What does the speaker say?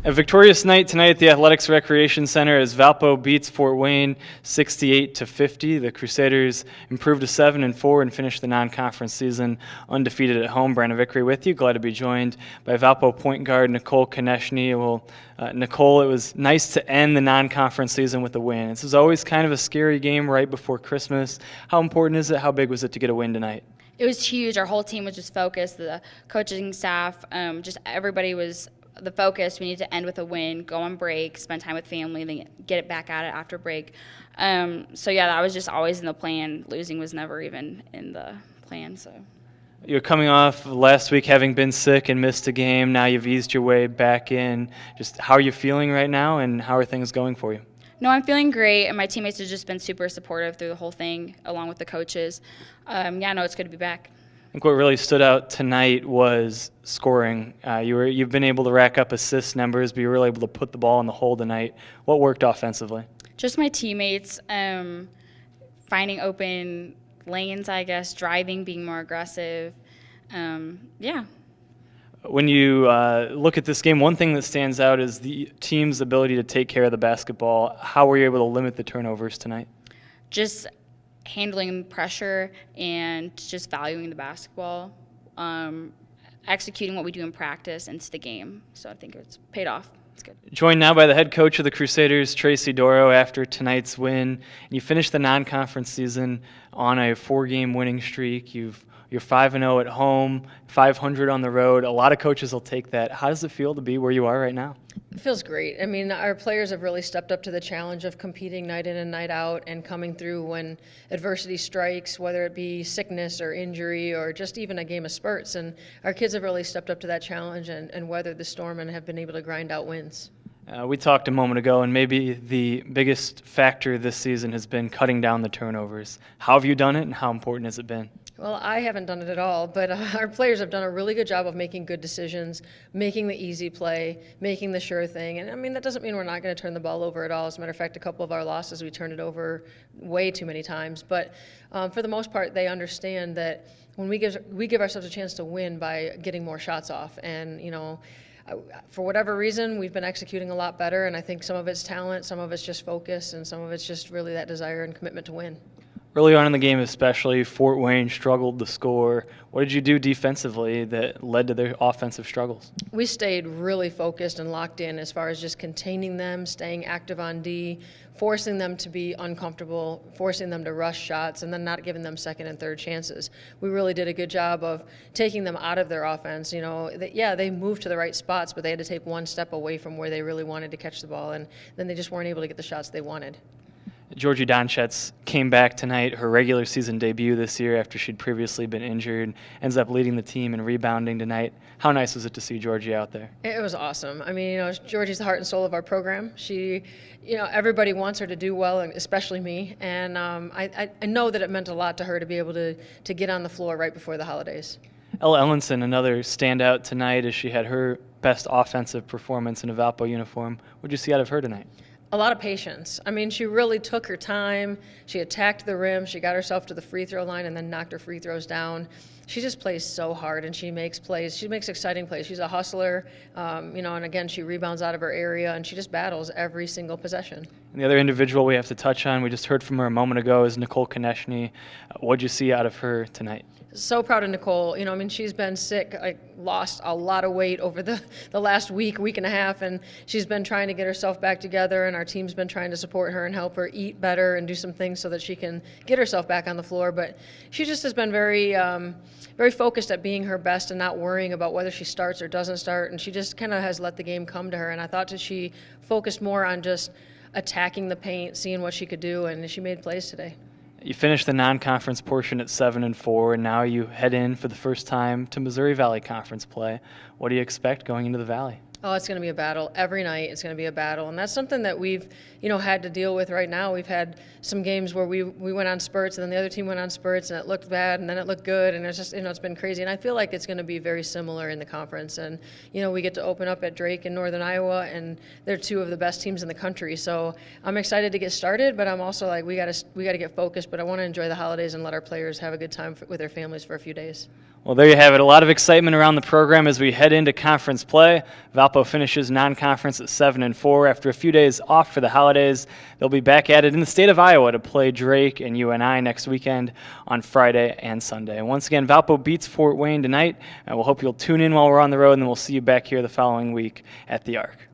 A victorious night tonight at the Athletics Recreation Center as Valpo beats Fort Wayne 68-50. The Crusaders improved to 7-4 and finished the non-conference season undefeated at home. Brandon Vickery with you. Glad to be joined by Valpo point guard Nicole Konechny. Well, Nicole, it was nice to end the non-conference season with a win. This is always kind of a scary game right before Christmas. How important is it? How big was it to get a win tonight? It was huge. Our whole team was just focused. The coaching staff, just everybody was the focus. We need to end with a win, go on break, spend time with family, then get it back at it after break. So yeah, that was just always in the plan. Losing was never even in the plan. So you're coming off last week having been sick and missed a game. Now you've eased your way back in. Just how are you feeling right now, and how are things going for you? No, I'm feeling great, and my teammates have just been super supportive through the whole thing, along with the coaches. No, it's good to be back. I think what really stood out tonight was scoring. You've been able to rack up assist numbers, but you were able to put the ball in the hole tonight. What worked offensively? Just my teammates finding open lanes, I guess, driving, being more aggressive. Yeah. When you look at this game, one thing that stands out is the team's ability to take care of the basketball. How were you able to limit the turnovers tonight? Just handling pressure and just valuing the basketball, executing what we do in practice into the game. So I think it's paid off. It's good. Joined now by the head coach of the Crusaders, Tracy Doro, after tonight's win. And you finished the non-conference season on a 4-game winning streak. You're 5-0 at home, 500 on the road. A lot of coaches will take that. How does it feel to be where you are right now? It feels great. I mean, our players have really stepped up to the challenge of competing night in and night out and coming through when adversity strikes, whether it be sickness or injury or just even a game of spurts. And our kids have really stepped up to that challenge and weathered the storm and have been able to grind out wins. We talked a moment ago, and maybe the biggest factor this season has been cutting down the turnovers. How have you done it, and how important has it been? Well, I haven't done it at all, but our players have done a really good job of making good decisions, making the easy play, making the sure thing. And, I mean, that doesn't mean we're not going to turn the ball over at all. As a matter of fact, a couple of our losses, we turned it over way too many times. But for the most part, they understand that when we give ourselves a chance to win by getting more shots off. And, you know, for whatever reason, we've been executing a lot better, and I think some of it's talent, some of it's just focus, and some of it's just really that desire and commitment to win. Early on in the game especially, Fort Wayne struggled to score. What did you do defensively that led to their offensive struggles? We stayed really focused and locked in as far as just containing them, staying active on D, forcing them to be uncomfortable, forcing them to rush shots, and then not giving them second and third chances. We really did a good job of taking them out of their offense. You know, they moved to the right spots, but they had to take one step away from where they really wanted to catch the ball, and then they just weren't able to get the shots they wanted. Georgie Donchetz came back tonight, her regular season debut this year after she'd previously been injured, ends up leading the team in rebounding tonight. How nice was it to see Georgie out there? It was awesome. I mean, you know, Georgie's the heart and soul of our program. She, you know, everybody wants her to do well, and especially me. And I know that it meant a lot to her to be able to get on the floor right before the holidays. Ella Ellenson, another standout tonight as she had her best offensive performance in a Valpo uniform. What did you see out of her tonight? A lot of patience. I mean, she really took her time. She attacked the rim. She got herself to the free throw line and then knocked her free throws down. She just plays so hard, and she makes plays. She makes exciting plays. She's a hustler, you know, and again, she rebounds out of her area, and she just battles every single possession. And the other individual we have to touch on, we just heard from her a moment ago, is Nicole Konechny. What did you see out of her tonight? So proud of Nicole. You know, I mean, she's been sick, lost a lot of weight over the last week and a half, and she's been trying to get herself back together, and our team's been trying to support her and help her eat better and do some things so that she can get herself back on the floor. But she just has been very focused at being her best and not worrying about whether she starts or doesn't start, and she just kind of has let the game come to her. And I thought that she focused more on just attacking the paint, seeing what she could do, and she made plays today. You finished the non-conference portion at 7-4, and now you head in for the first time to Missouri Valley Conference play. What do you expect going into the Valley? Oh, it's going to be a battle. Every night it's going to be a battle. And that's something that we've, you know, had to deal with right now. We've had some games where we went on spurts and then the other team went on spurts and it looked bad and then it looked good. And it's just, you know, it's been crazy. And I feel like it's going to be very similar in the conference. And, you know, we get to open up at Drake in Northern Iowa, and they're two of the best teams in the country. So I'm excited to get started, but I'm also like, we got to get focused. But I want to enjoy the holidays and let our players have a good time with their families for a few days. Well, there you have it. A lot of excitement around the program as we head into conference play. Valpo Valpo finishes non-conference at 7-4 after a few days off for the holidays. They'll be back at it in the state of Iowa to play Drake and UNI next weekend on Friday and Sunday. And once again, Valpo beats Fort Wayne tonight, and we'll hope you'll tune in while we're on the road, and then we'll see you back here the following week at the Arc.